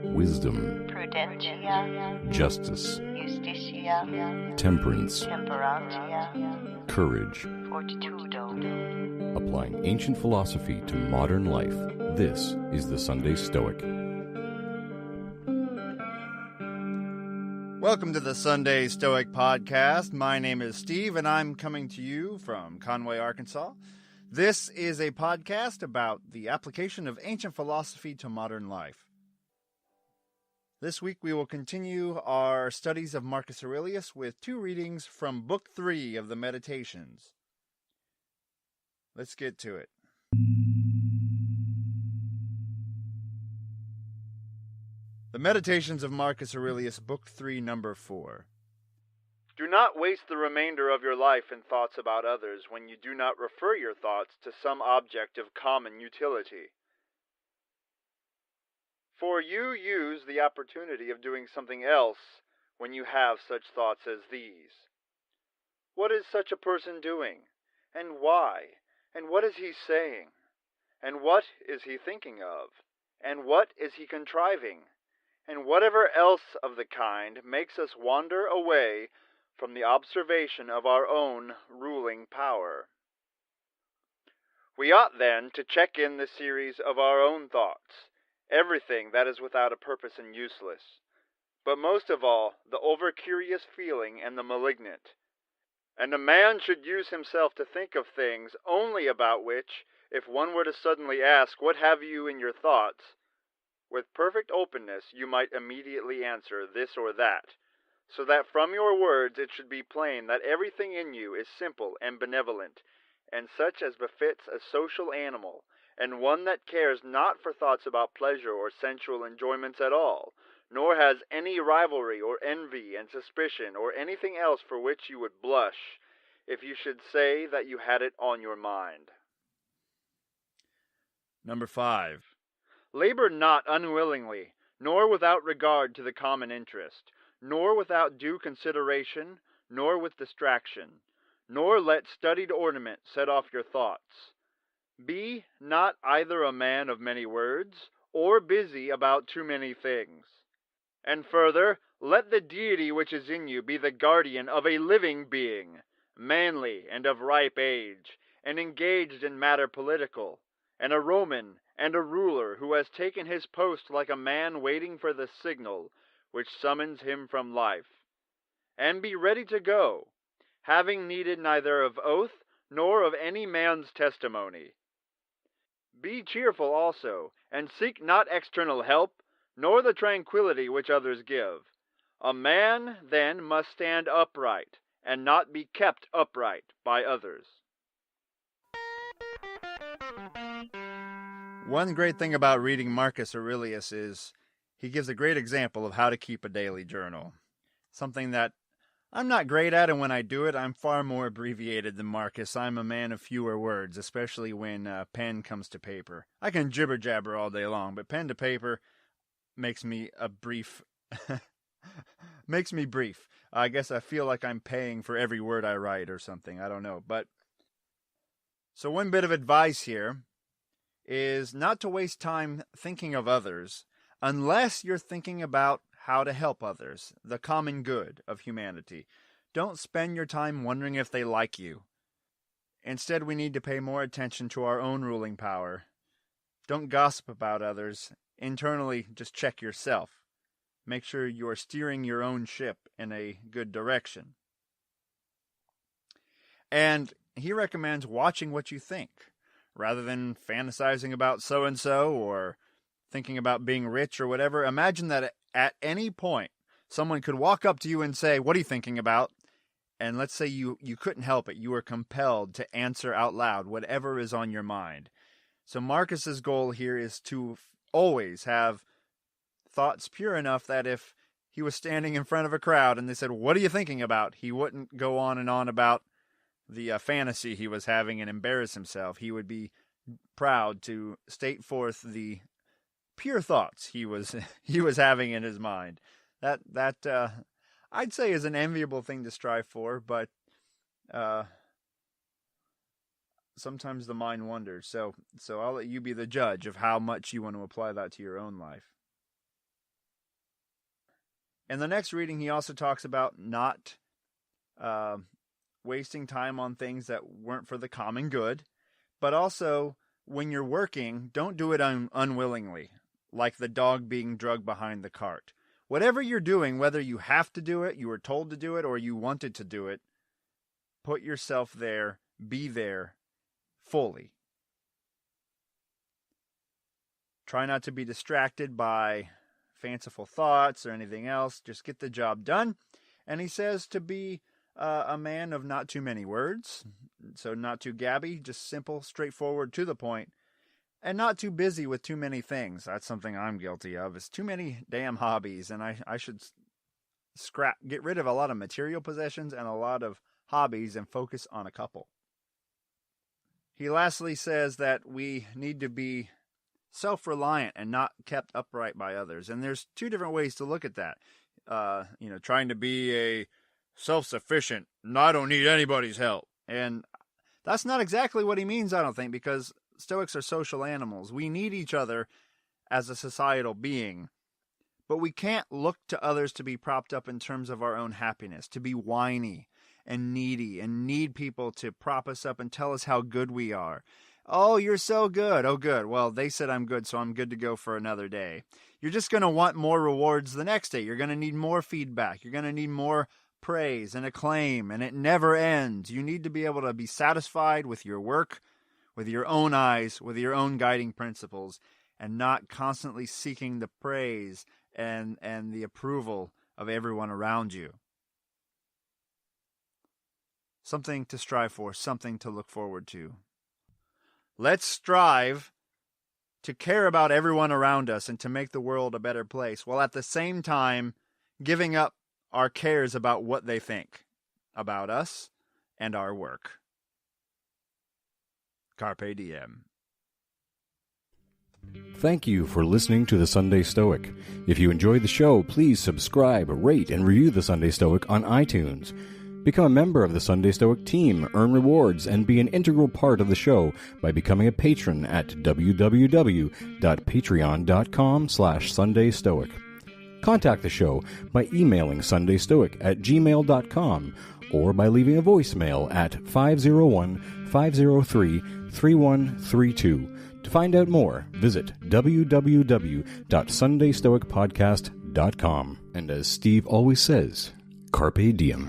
wisdom, prudentia, justice, justitia, temperance, temperantia, courage. fortitudo. Applying ancient philosophy to modern life, this is the Sunday Stoic. Welcome to the Sunday Stoic Podcast. My name is Steve, and I'm coming to you from Conway, Arkansas. This is a podcast about the application of ancient philosophy to modern life. This week we will continue our studies of Marcus Aurelius with two readings from Book 3 of the Meditations. Let's get to it. The Meditations of Marcus Aurelius, Book 3, Number 4. Do not waste the remainder of your life in thoughts about others when you do not refer your thoughts to some object of common utility. For you use the opportunity of doing something else when you have such thoughts as these. What is such a person doing? And why? And what is he saying? And what is he thinking of? And what is he contriving? And whatever else of the kind makes us wander away from the observation of our own ruling power. We ought then to check in the series of our own thoughts, everything that is without a purpose and useless, but most of all, the over-curious feeling and the malignant. And a man should use himself to think of things only about which, if one were to suddenly ask, "What have you in your thoughts?" with perfect openness you might immediately answer this or that, so that from your words it should be plain that everything in you is simple and benevolent, and such as befits a social animal, and one that cares not for thoughts about pleasure or sensual enjoyments at all, nor has any rivalry or envy and suspicion or anything else for which you would blush, if you should say that you had it on your mind. Number 5. Labor not unwillingly, nor without regard to the common interest, nor without due consideration, nor with distraction, nor let studied ornament set off your thoughts. Be not either a man of many words, or busy about too many things. And further, let the deity which is in you be the guardian of a living being, manly and of ripe age, and engaged in matter political, and a Roman and a ruler who has taken his post like a man waiting for the signal which summons him from life. And be ready to go, having needed neither of oath nor of any man's testimony. Be cheerful also, and seek not external help, nor the tranquility which others give. A man, then, must stand upright, and not be kept upright by others. One great thing about reading Marcus Aurelius is he gives a great example of how to keep a daily journal. Something that I'm not great at, and when I do it, I'm far more abbreviated than Marcus. I'm a man of fewer words, especially when pen comes to paper. I can jibber-jabber all day long, but pen to paper makes me brief. I guess I feel like I'm paying for every word I write or something. I don't know. So one bit of advice here is not to waste time thinking of others unless you're thinking about how to help others, the common good of humanity. Don't spend your time wondering if they like you. Instead, we need to pay more attention to our own ruling power. Don't gossip about others. Internally, just check yourself. Make sure you are steering your own ship in a good direction. And he recommends watching what you think, rather than fantasizing about so-and-so or thinking about being rich or whatever. Imagine that at any point, someone could walk up to you and say, "What are you thinking about?" And let's say you couldn't help it. You were compelled to answer out loud whatever is on your mind. So Marcus's goal here is to always have thoughts pure enough that if he was standing in front of a crowd and they said, "What are you thinking about?" he wouldn't go on and on about the fantasy he was having and embarrass himself. He would be proud to state forth the pure thoughts he was having in his mind. That I'd say is an enviable thing to strive for, but sometimes the mind wanders. So I'll let you be the judge of how much you want to apply that to your own life. In the next reading, he also talks about not wasting time on things that weren't for the common good, but also when you're working, don't do it unwillingly, like the dog being dragged behind the cart. Whatever you're doing, whether you have to do it, you were told to do it, or you wanted to do it, put yourself there, be there fully. Try not to be distracted by fanciful thoughts or anything else. Just get the job done. And he says to be a man of not too many words, so not too gabby, just simple, straightforward, to the point, and not too busy with too many things. That's something I'm guilty of, is too many damn hobbies, and I should get rid of a lot of material possessions and a lot of hobbies and focus on a couple. He lastly says that we need to be self-reliant and not kept upright by others. And there's two different ways to look at that. Trying to be a self-sufficient, I don't need anybody's help. And that's not exactly what he means, I don't think, because Stoics are social animals. We need each other as a societal being. But we can't look to others to be propped up in terms of our own happiness, to be whiny and needy and need people to prop us up and tell us how good we are. Oh, you're so good. Oh, good. Well, they said I'm good, so I'm good to go for another day. You're just going to want more rewards the next day. You're going to need more feedback. You're going to need more praise and acclaim, and it never ends. You need to be able to be satisfied with your work, with your own eyes, with your own guiding principles, and not constantly seeking the praise and the approval of everyone around you. Something to strive for, something to look forward to. Let's strive to care about everyone around us and to make the world a better place, while at the same time giving up our cares about what they think about us and our work. Carpe diem. Thank you for listening to the Sunday Stoic. If you enjoyed the show, please subscribe, rate, and review the Sunday Stoic on iTunes. Become a member of the Sunday Stoic team, earn rewards, and be an integral part of the show by becoming a patron at www.patreon.com/SundayStoic. Contact the show by emailing sundaystoic@gmail.com or by leaving a voicemail at 501-503-3132. To find out more, visit www.sundaystoicpodcast.com. And as Steve always says, Carpe Diem.